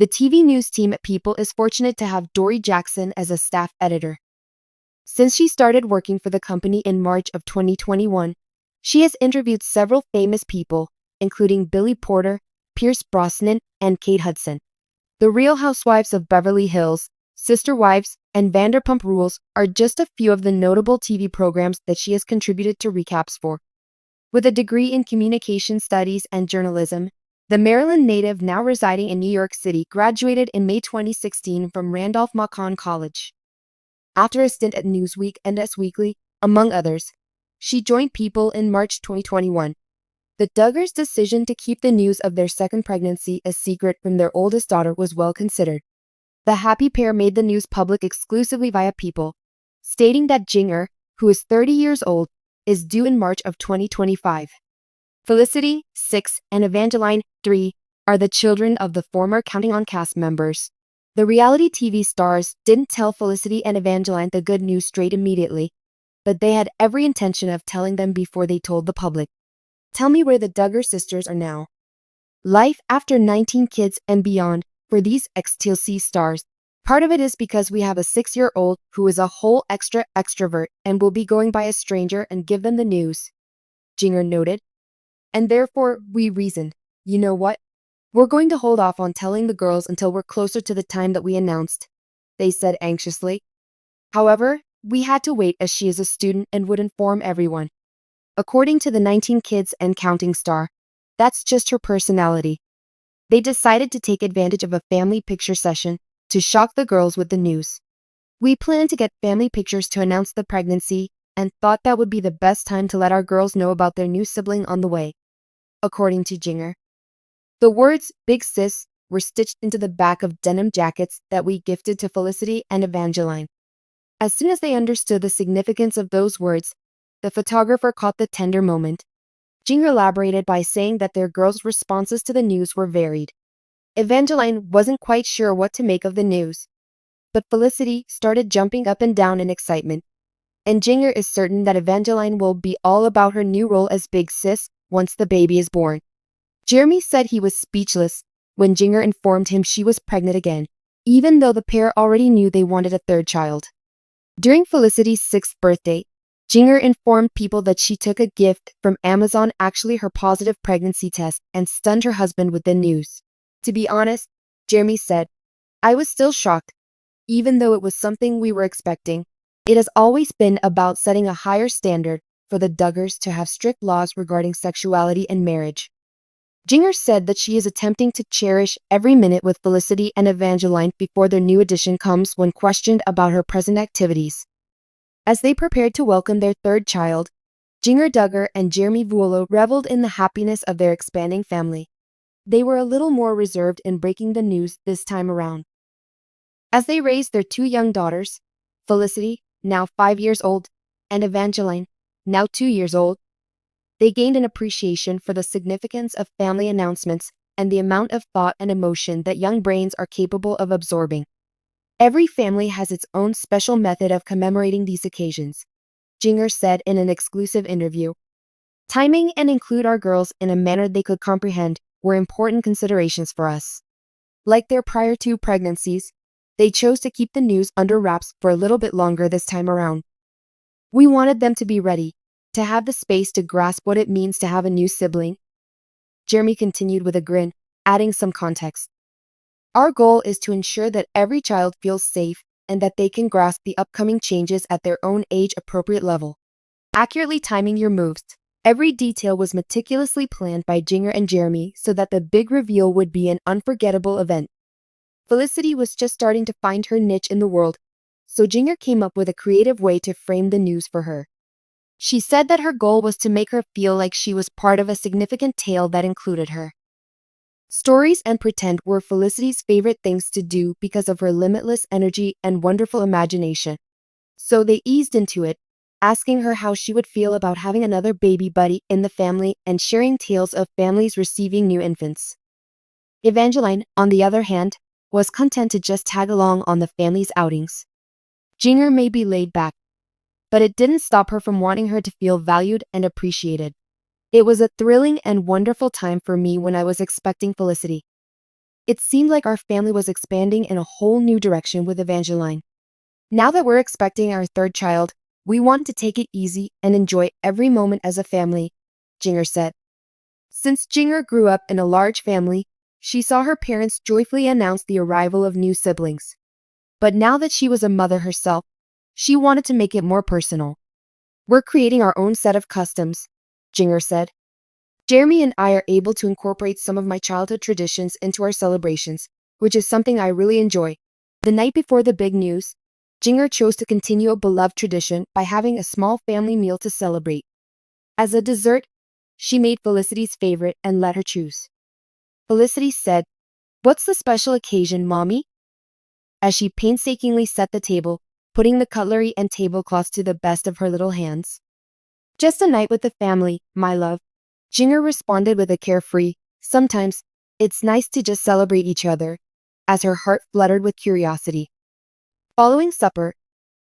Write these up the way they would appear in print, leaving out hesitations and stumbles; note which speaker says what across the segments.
Speaker 1: The TV news team at People is fortunate to have Dory Jackson as a staff editor. Since she started working for the company in March of 2021, she has interviewed several famous people, including Billy Porter, Pierce Brosnan, and Kate Hudson. The Real Housewives of Beverly Hills, Sister Wives, and Vanderpump Rules are just a few of the notable TV programs that she has contributed to recaps for. With a degree in communication studies and journalism, the Maryland native now residing in New York City graduated in May 2016 from Randolph-Macon College. After a stint at Newsweek and Us Weekly, among others, she joined People in March 2021. The Duggars' decision to keep the news of their second pregnancy a secret from their oldest daughter was well considered. The happy pair made the news public exclusively via People, stating that Jinger, who is 30 years old, is due in March of 2025. Felicity, 6, and Evangeline, 3, are the children of the former Counting On cast members. The reality TV stars didn't tell Felicity and Evangeline the good news straight immediately, but they had every intention of telling them before they told the public. Tell me where the Duggar sisters are now. Life after 19 kids and beyond for these ex-TLC stars. Part of it is because we have a 6-year-old who is a whole extra extrovert and will be going by a stranger and give them the news, Jinger noted. And therefore, we reasoned, you know what? We're going to hold off on telling the girls until we're closer to the time that we announced, they said anxiously. However, we had to wait as she is a student and would inform everyone. According to the 19 Kids and Counting star, that's just her personality. They decided to take advantage of a family picture session to shock the girls with the news. We planned to get family pictures to announce the pregnancy and thought that would be the best time to let our girls know about their new sibling on the way, according to Jinger. The words Big Sis were stitched into the back of denim jackets that we gifted to Felicity and Evangeline. As soon as they understood the significance of those words, the photographer caught the tender moment. Jinger elaborated by saying that their girls' responses to the news were varied. Evangeline wasn't quite sure what to make of the news, but Felicity started jumping up and down in excitement. And Jinger is certain that Evangeline will be all about her new role as Big Sis once the baby is born. Jeremy said he was speechless when Jinger informed him she was pregnant again, even though the pair already knew they wanted a third child. During Felicity's 6th birthday, Jinger informed People that she took a gift from Amazon, actually her positive pregnancy test, and stunned her husband with the news. To be honest, Jeremy said, I was still shocked, even though it was something we were expecting. It has always been about setting a higher standard for the Duggars to have strict laws regarding sexuality and marriage. Jinger said that she is attempting to cherish every minute with Felicity and Evangeline before their new addition comes when questioned about her present activities. As they prepared to welcome their third child, Jinger Duggar and Jeremy Vuolo reveled in the happiness of their expanding family. They were a little more reserved in breaking the news this time around. As they raised their 2 young daughters, Felicity, now 5 years old, and Evangeline, now 2 years old, they gained an appreciation for the significance of family announcements and the amount of thought and emotion that young brains are capable of absorbing. Every family has its own special method of commemorating these occasions, Jinger said in an exclusive interview. Timing and include our girls in a manner they could comprehend were important considerations for us. Like their prior 2 pregnancies, they chose to keep the news under wraps for a little bit longer this time around. We wanted them to be ready, to have the space to grasp what it means to have a new sibling. Jeremy continued with a grin, adding some context. Our goal is to ensure that every child feels safe and that they can grasp the upcoming changes at their own age-appropriate level. Accurately timing your moves. Every detail was meticulously planned by Jinger and Jeremy so that the big reveal would be an unforgettable event. Felicity was just starting to find her niche in the world, so Jinger came up with a creative way to frame the news for her. She said that her goal was to make her feel like she was part of a significant tale that included her. Stories and pretend were Felicity's favorite things to do because of her limitless energy and wonderful imagination. So they eased into it, asking her how she would feel about having another baby buddy in the family and sharing tales of families receiving new infants. Evangeline, on the other hand, was content to just tag along on the family's outings. Jinger may be laid back, but it didn't stop her from wanting her to feel valued and appreciated. It was a thrilling and wonderful time for me when I was expecting Felicity. It seemed like our family was expanding in a whole new direction with Evangeline. Now that we're expecting our third child, we want to take it easy and enjoy every moment as a family, Jinger said. Since Jinger grew up in a large family, she saw her parents joyfully announce the arrival of new siblings. But now that she was a mother herself, she wanted to make it more personal. We're creating our own set of customs, Jinger said. Jeremy and I are able to incorporate some of my childhood traditions into our celebrations, which is something I really enjoy. The night before the big news, Jinger chose to continue a beloved tradition by having a small family meal to celebrate. As a dessert, she made Felicity's favorite and let her choose. Felicity said, "What's the special occasion, Mommy?" As she painstakingly set the table, putting the cutlery and tablecloths to the best of her little hands. "Just a night with the family, my love," Jinger responded with a carefree, "Sometimes, it's nice to just celebrate each other," as her heart fluttered with curiosity. Following supper,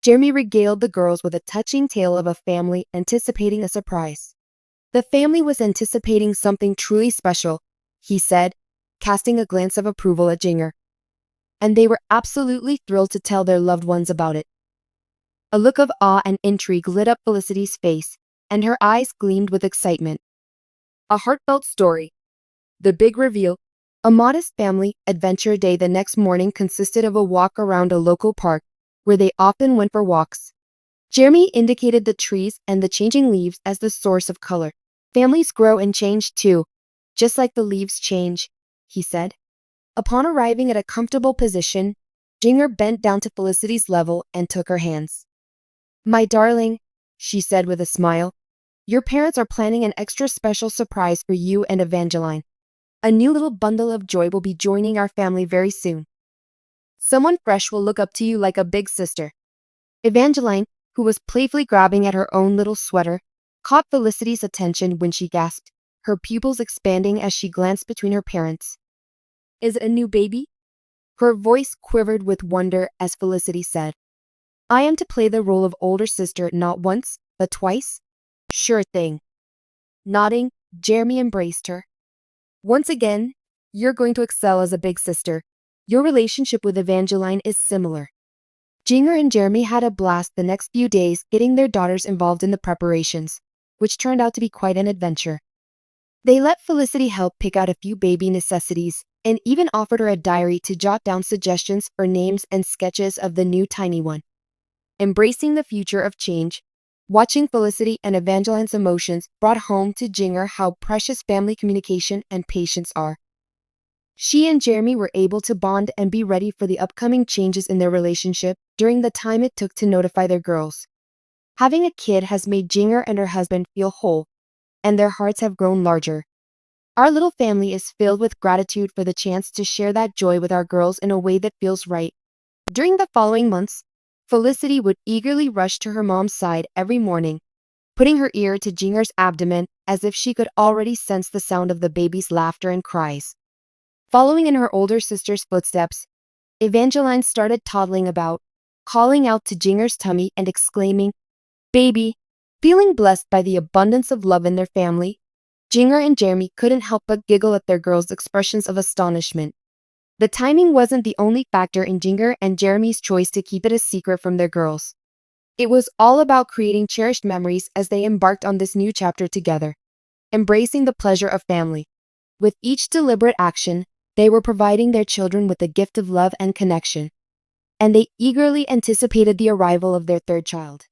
Speaker 1: Jeremy regaled the girls with a touching tale of a family anticipating a surprise. The family was anticipating something truly special, he said, casting a glance of approval at Jinger. And they were absolutely thrilled to tell their loved ones about it. A look of awe and intrigue lit up Felicity's face, and her eyes gleamed with excitement. A heartfelt story. The big reveal. A modest family adventure day the next morning consisted of a walk around a local park, where they often went for walks. Jeremy indicated the trees and the changing leaves as the source of color. "Families grow and change too, just like the leaves change," he said. Upon arriving at a comfortable position, Jinger bent down to Felicity's level and took her hands. "My darling," she said with a smile, "your parents are planning an extra special surprise for you and Evangeline. A new little bundle of joy will be joining our family very soon. Someone fresh will look up to you like a big sister." Evangeline, who was playfully grabbing at her own little sweater, caught Felicity's attention when she gasped, her pupils expanding as she glanced between her parents. "Is it a new baby?" Her voice quivered with wonder as Felicity said, "I am to play the role of older sister not once, but twice?" "Sure thing." Nodding, Jeremy embraced her. "Once again, you're going to excel as a big sister. Your relationship with Evangeline is similar." Jinger and Jeremy had a blast the next few days getting their daughters involved in the preparations, which turned out to be quite an adventure. They let Felicity help pick out a few baby necessities, and even offered her a diary to jot down suggestions for names and sketches of the new tiny one. Embracing the future of change, watching Felicity and Evangeline's emotions brought home to Jinger how precious family communication and patience are. She and Jeremy were able to bond and be ready for the upcoming changes in their relationship during the time it took to notify their girls. Having a kid has made Jinger and her husband feel whole, and their hearts have grown larger. Our little family is filled with gratitude for the chance to share that joy with our girls in a way that feels right. During the following months, Felicity would eagerly rush to her mom's side every morning, putting her ear to Jinger's abdomen as if she could already sense the sound of the baby's laughter and cries. Following in her older sister's footsteps, Evangeline started toddling about, calling out to Jinger's tummy and exclaiming, "Baby!" Feeling blessed by the abundance of love in their family, Jinger and Jeremy couldn't help but giggle at their girls' expressions of astonishment. The timing wasn't the only factor in Jinger and Jeremy's choice to keep it a secret from their girls. It was all about creating cherished memories as they embarked on this new chapter together, embracing the pleasure of family. With each deliberate action, they were providing their children with the gift of love and connection, and they eagerly anticipated the arrival of their third child.